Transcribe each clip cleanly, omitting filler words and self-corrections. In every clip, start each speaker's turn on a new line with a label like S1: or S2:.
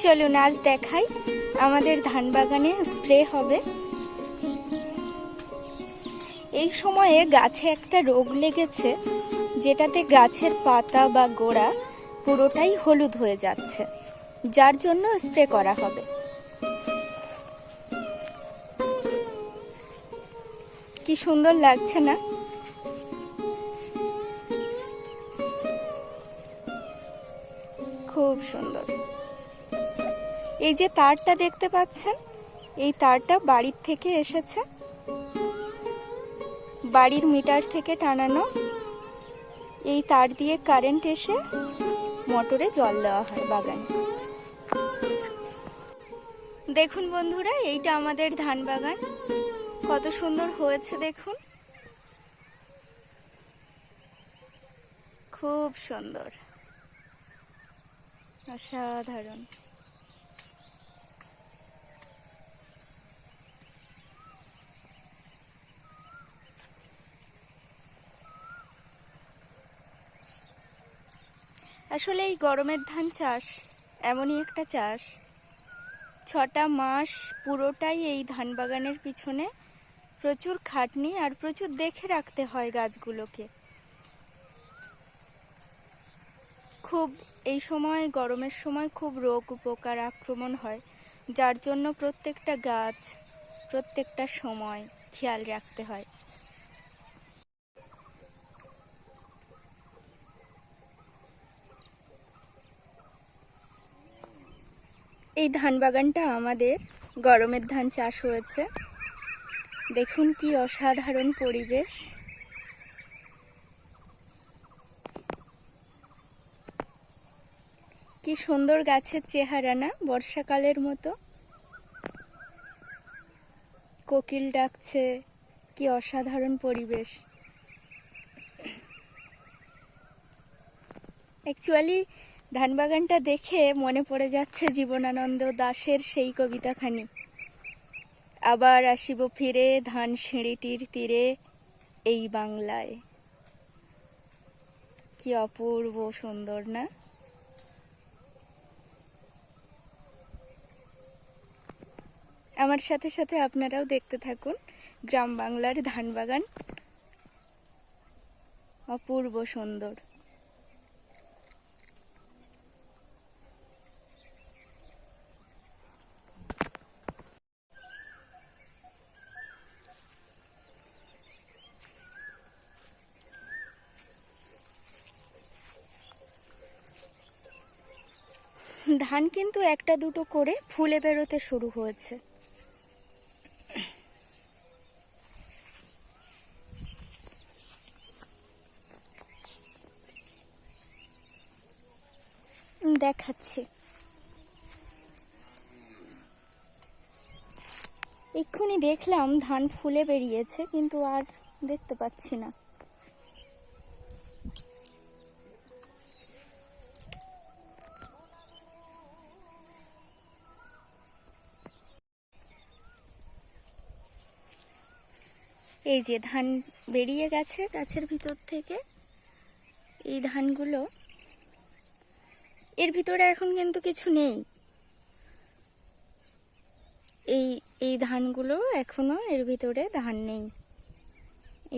S1: চলুন আজ দেখাই আমাদের ধান বাগানে স্প্রে হবে। এই সময়ে গাছে একটা রোগ লেগেছে, যেটাতে গাছের পাতা বা গোড়া পুরোটাই হলুদ হয়ে যাচ্ছে, যার জন্য স্প্রে করা হবে। কি সুন্দর লাগছে না? খুব সুন্দর। এই যে তারটা দেখতে পাচ্ছেন, এই তারটা বাড়ির থেকে এসেছে, বাড়ির মিটার থেকে টানানো। এই তার দিয়ে কারেন্ট এসে মোটরে জল দেওয়া হয় বাগানে। দেখুন বন্ধুরা, এইটা আমাদের ধান বাগান, কত সুন্দর হয়েছে দেখুন, খুব সুন্দর, অসাধারণ। আসলে এই গরমের ধান চাষ এমনই একটা চাষ, 6টা মাস পুরোটাই এই ধান বাগানের পিছনে প্রচুর খাটনি আর প্রচুর দেখে রাখতে হয় গাছগুলোকে। খুব এই সময়, গরমের সময় খুব রোগ পোকার আক্রমণ হয়, যার জন্য প্রত্যেকটা গাছ প্রত্যেকটা সময় খেয়াল রাখতে হয়। এই ধান বাগানটা আমাদের গরমের ধান চাষ হয়েছে। দেখুন কি অসাধারণ পরিবেশ। কি সুন্দর গাছের চেহারা না, বর্ষাকালের মতো। কোকিল ডাকছে, কি অসাধারণ পরিবেশ। অ্যাকচুয়ালি ধান বাগানটা দেখে মনে পড়ে যাচ্ছে জীবনানন্দ দাশের সেই কবিতাখানি, আবার আসিব ফিরে ধান সিঁড়িটির তীরে এই বাংলায়। কি অপূর্ব সুন্দর না? আমার সাথে সাথে আপনারাও দেখতে থাকুন গ্রাম বাংলার ধান বাগান, অপূর্ব সুন্দর। ধান কিন্তু একটা দুটো করে ফুলে বেরোতে শুরু হয়েছে। দেখাচ্ছি, এক্ষুনি দেখলাম ধান ফুলে বেরিয়েছে, কিন্তু আর দেখতে পাচ্ছি না। এই যে ধান বেরিয়ে গেছে গাছের ভিতর থেকে, এই ধানগুলো, এর ভিতরে এখন কিন্তু কিছু নেই। এই ধানগুলো এখনো এর ভিতরে ধান নেই।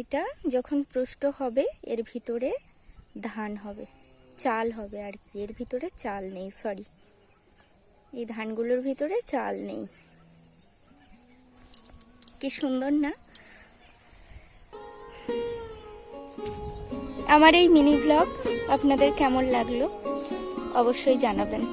S1: এটা যখন পুষ্ট হবে এর ভিতরে ধান হবে, চাল হবে আর কি। এর ভিতরে চাল নেই, সরি, এই ধানগুলোর ভিতরে চাল নেই। কি সুন্দর না? আমার এই মিনি ব্লগ আপনাদের কেমন লাগলো অবশ্যই জানাবেন।